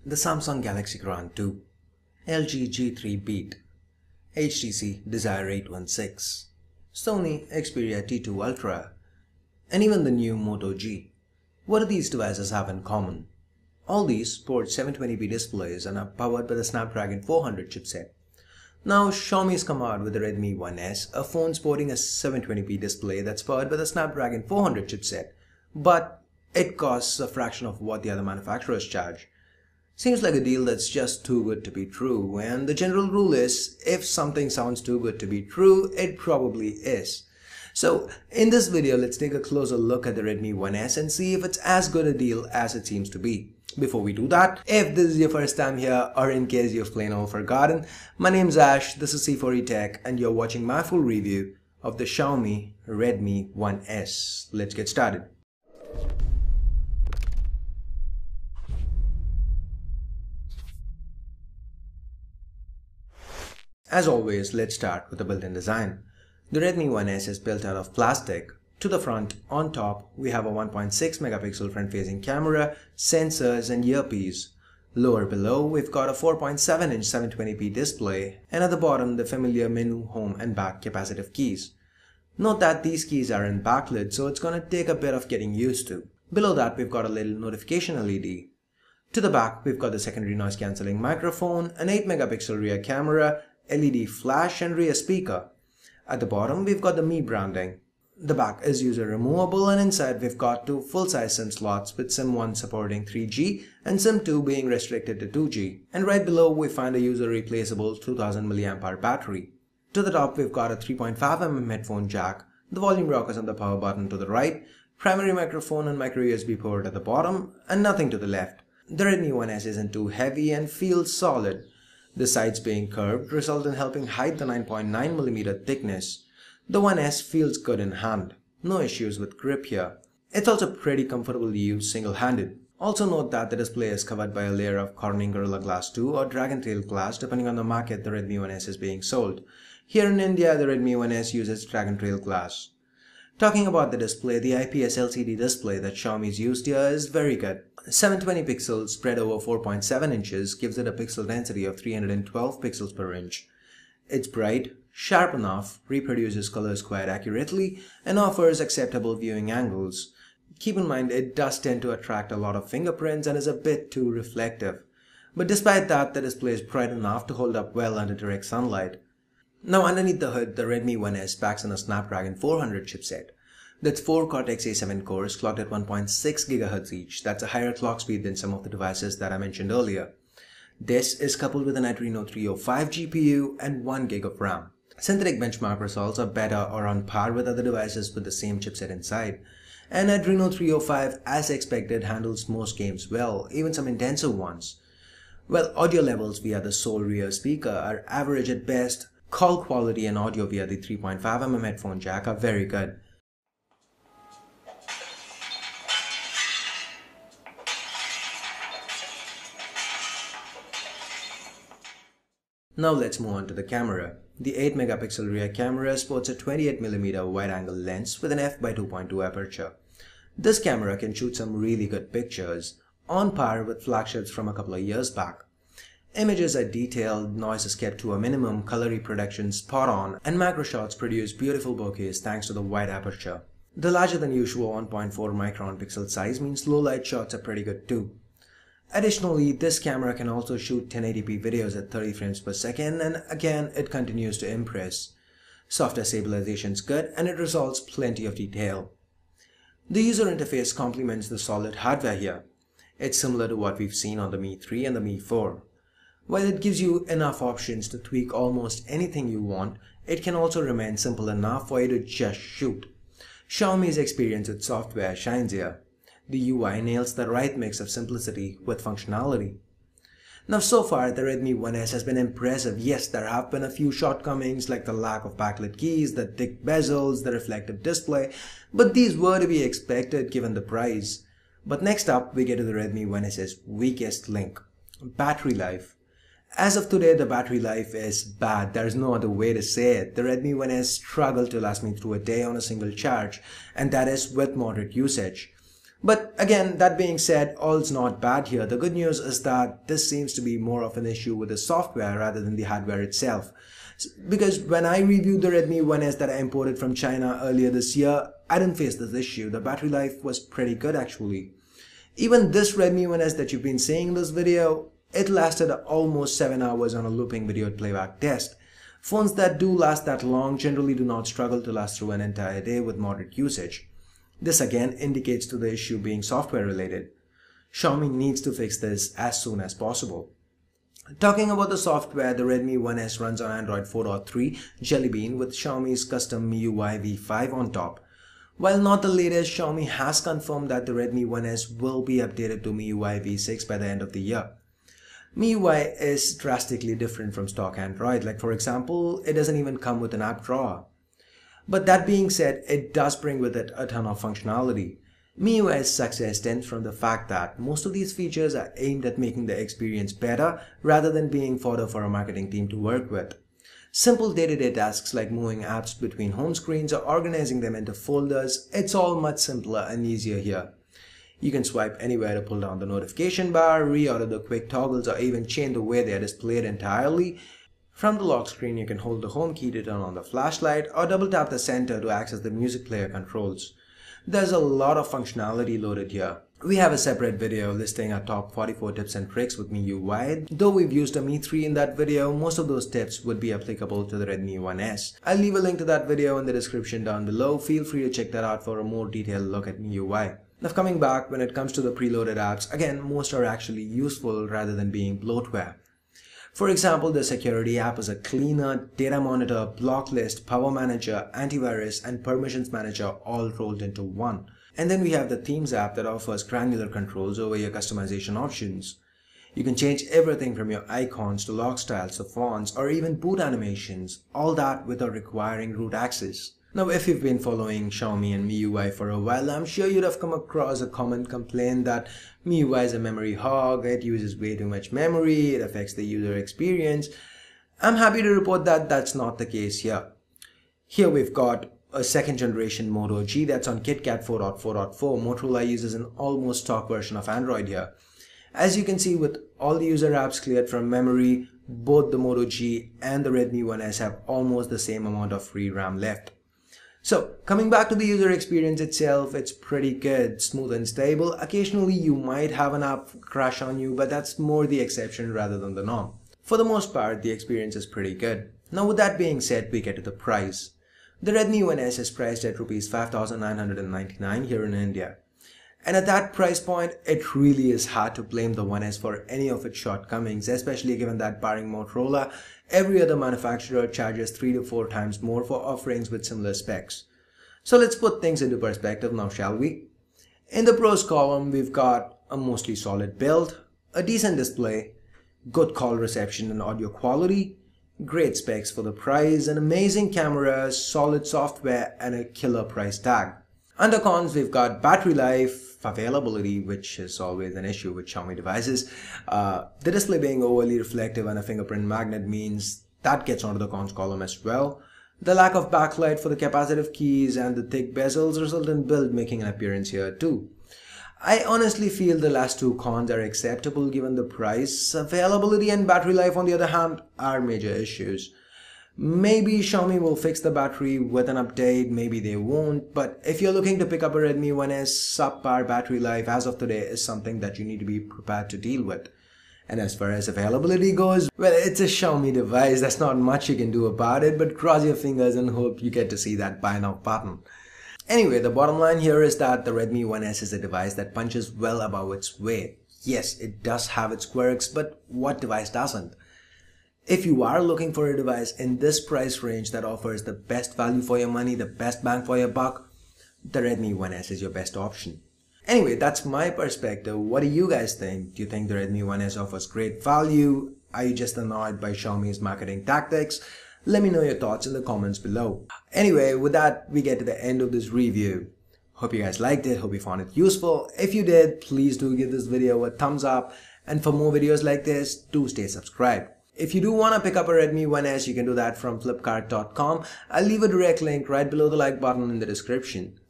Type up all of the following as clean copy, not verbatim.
the Samsung Galaxy Crown 2, LG G3 Beat, HTC Desire 816, Sony Xperia T2 Ultra, and even the new Moto G. What do these devices have in common? All these sport 720p displays and are powered by the Snapdragon 400 chipset. Now Xiaomi's come out with the Redmi 1S, a phone sporting a 720p display that's powered by the Snapdragon 400 chipset, but it costs a fraction of what the other manufacturers charge. Seems like a deal that's just too good to be true, and the general rule is, if something sounds too good to be true, it probably is. So in this video, let's take a closer look at the Redmi 1S and see if it's as good a deal as it seems to be. Before we do that, if this is your first time here or in case you've plain old forgotten, my name's Ash, this is C4E Tech, and you're watching my full review of the Xiaomi Redmi 1S. Let's get started. As always, let's start with the built-in design. The Redmi 1S is built out of plastic. To the front, on top, we have a 1.6 megapixel front-facing camera, sensors and earpiece. Lower below, we've got a 4.7-inch 720p display, and at the bottom, the familiar menu, home and back capacitive keys. Note that these keys are in backlit, so it's gonna take a bit of getting used to. Below that, we've got a little notification LED. To the back, we've got the secondary noise-cancelling microphone, an 8 megapixel rear camera, LED flash and rear speaker. At the bottom, we've got the Mi branding. The back is user removable, and inside we've got two full-size SIM slots with SIM 1 supporting 3G and SIM 2 being restricted to 2G. And right below we find a user replaceable 2000 mAh battery. To the top we've got a 3.5mm headphone jack, the volume rockers and the power button to the right, primary microphone and micro USB port at the bottom, and nothing to the left. The Redmi 1S isn't too heavy and feels solid. The sides being curved result in helping hide the 9.9mm thickness. The 1S feels good in hand. No issues with grip here. It's also pretty comfortable to use single-handed. Also note that the display is covered by a layer of Corning Gorilla Glass 2 or Dragon Tail Glass depending on the market the Redmi 1S is being sold. Here in India, the Redmi 1S uses Dragon Tail Glass. Talking about the display, the IPS LCD display that Xiaomi's used here is very good. 720 pixels spread over 4.7 inches gives it a pixel density of 312 pixels per inch. It's bright, sharp enough, reproduces colors quite accurately, and offers acceptable viewing angles. Keep in mind it does tend to attract a lot of fingerprints and is a bit too reflective. But despite that, the display is bright enough to hold up well under direct sunlight. Now underneath the hood, the Redmi 1S packs in a Snapdragon 400 chipset. That's 4 Cortex-A7 cores clocked at 1.6 GHz each. That's a higher clock speed than some of the devices that I mentioned earlier. This is coupled with an Adreno 305 GPU and 1 GB of RAM. Synthetic benchmark results are better or on par with other devices with the same chipset inside. And Adreno 305, as expected, handles most games well, even some intensive ones. Well, audio levels via the sole rear speaker are average at best. Call quality and audio via the 3.5mm headphone jack are very good. Now let's move on to the camera. The 8 megapixel rear camera sports a 28mm wide-angle lens with an f/2.2 aperture. This camera can shoot some really good pictures, on par with flagships from a couple of years back. Images are detailed, noise is kept to a minimum, color reproduction spot on, and macro shots produce beautiful bokehs thanks to the wide aperture. The larger than usual 1.4 micron pixel size means low light shots are pretty good too. Additionally, this camera can also shoot 1080p videos at 30 frames per second, and again it continues to impress. Software stabilization is good and it resolves plenty of detail. The user interface complements the solid hardware here. It's similar to what we've seen on the Mi 3 and the Mi 4. While it gives you enough options to tweak almost anything you want, it can also remain simple enough for you to just shoot. Xiaomi's experience with software shines here. The UI nails the right mix of simplicity with functionality. Now so far, the Redmi 1S has been impressive. Yes, there have been a few shortcomings like the lack of backlit keys, the thick bezels, the reflective display, but these were to be expected given the price. But next up, we get to the Redmi 1S's weakest link, battery life. As of today, the battery life is bad. There's no other way to say it. The Redmi 1S struggled to last me through a day on a single charge, and that is with moderate usage. But again, that being said, all's not bad here. The good news is that this seems to be more of an issue with the software rather than the hardware itself. Because when I reviewed the Redmi 1S that I imported from China earlier this year, I didn't face this issue. The battery life was pretty good actually. Even this Redmi 1S that you've been seeing in this video, it lasted almost 7 hours on a looping video playback test. Phones that do last that long generally do not struggle to last through an entire day with moderate usage. This again indicates to the issue being software related. Xiaomi needs to fix this as soon as possible. Talking about the software, the Redmi 1S runs on Android 4.3 Jelly Bean with Xiaomi's custom MIUI v5 on top. While not the latest, Xiaomi has confirmed that the Redmi 1S will be updated to MIUI v6 by the end of the year. MIUI is drastically different from stock Android, like for example, it doesn't even come with an app drawer. But that being said, it does bring with it a ton of functionality. MIUI's success stems from the fact that most of these features are aimed at making the experience better rather than being fodder for a marketing team to work with. Simple day-to-day tasks like moving apps between home screens or organizing them into folders, it's all much simpler and easier here. You can swipe anywhere to pull down the notification bar, reorder the quick toggles, or even change the way they are displayed entirely. From the lock screen, you can hold the home key to turn on the flashlight or double tap the center to access the music player controls. There's a lot of functionality loaded here. We have a separate video listing our top 44 tips and tricks with MIUI. Though we've used a Mi 3 in that video, most of those tips would be applicable to the Redmi 1S. I'll leave a link to that video in the description down below. Feel free to check that out for a more detailed look at MIUI. Now coming back, when it comes to the preloaded apps, again, most are actually useful rather than being bloatware. For example, the security app is a cleaner, data monitor, block list, power manager, antivirus, and permissions manager all rolled into one. And then we have the themes app that offers granular controls over your customization options. You can change everything from your icons to lock styles to fonts or even boot animations, all that without requiring root access. Now, if you've been following Xiaomi and MIUI for a while, I'm sure you'd have come across a common complaint that MIUI is a memory hog, it uses way too much memory, it affects the user experience. I'm happy to report that that's not the case here. Here we've got a second generation Moto G that's on KitKat 4.4.4. Motorola uses an almost stock version of Android here. As you can see, with all the user apps cleared from memory, both the Moto G and the Redmi 1S have almost the same amount of free RAM left. So, coming back to the user experience itself, it's pretty good, smooth and stable. Occasionally you might have an app crash on you, but that's more the exception rather than the norm. For the most part, the experience is pretty good. Now with that being said, we get to the price. The Redmi 1S is priced at Rs 5,999 here in India. And at that price point, it really is hard to blame the 1S for any of its shortcomings, especially given that barring Motorola, every other manufacturer charges 3 to 4 times more for offerings with similar specs. So let's put things into perspective now, shall we? In the pros column, we've got a mostly solid build, a decent display, good call reception and audio quality, great specs for the price, an amazing camera, solid software, and a killer price tag. Under cons, we've got battery life, availability, which is always an issue with Xiaomi devices. The display being overly reflective and a fingerprint magnet means that gets onto the cons column as well. The lack of backlight for the capacitive keys and the thick bezels result in build making an appearance here too. I honestly feel the last two cons are acceptable given the price. Availability and battery life, on the other hand, are major issues. Maybe Xiaomi will fix the battery with an update, maybe they won't, but if you're looking to pick up a Redmi 1S, subpar battery life as of today is something that you need to be prepared to deal with. And as far as availability goes, well, it's a Xiaomi device, there's not much you can do about it, but cross your fingers and hope you get to see that buy now button. Anyway, the bottom line here is that the Redmi 1S is a device that punches well above its weight. Yes, it does have its quirks, but what device doesn't? If you are looking for a device in this price range that offers the best value for your money, the best bang for your buck, the Redmi 1S is your best option. Anyway, that's my perspective. What do you guys think? Do you think the Redmi 1S offers great value? Are you just annoyed by Xiaomi's marketing tactics? Let me know your thoughts in the comments below. Anyway, with that, we get to the end of this review. Hope you guys liked it, hope you found it useful. If you did, please do give this video a thumbs up. And for more videos like this, do stay subscribed. If you do want to pick up a Redmi 1S, you can do that from flipkart.com. I'll leave a direct link right below the like button in the description.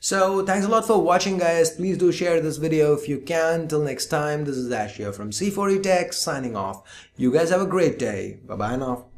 So thanks a lot for watching, guys. Please do share this video if you can. Till next time, this is Ash here from C4E Tech signing off. You guys have a great day. Bye bye now.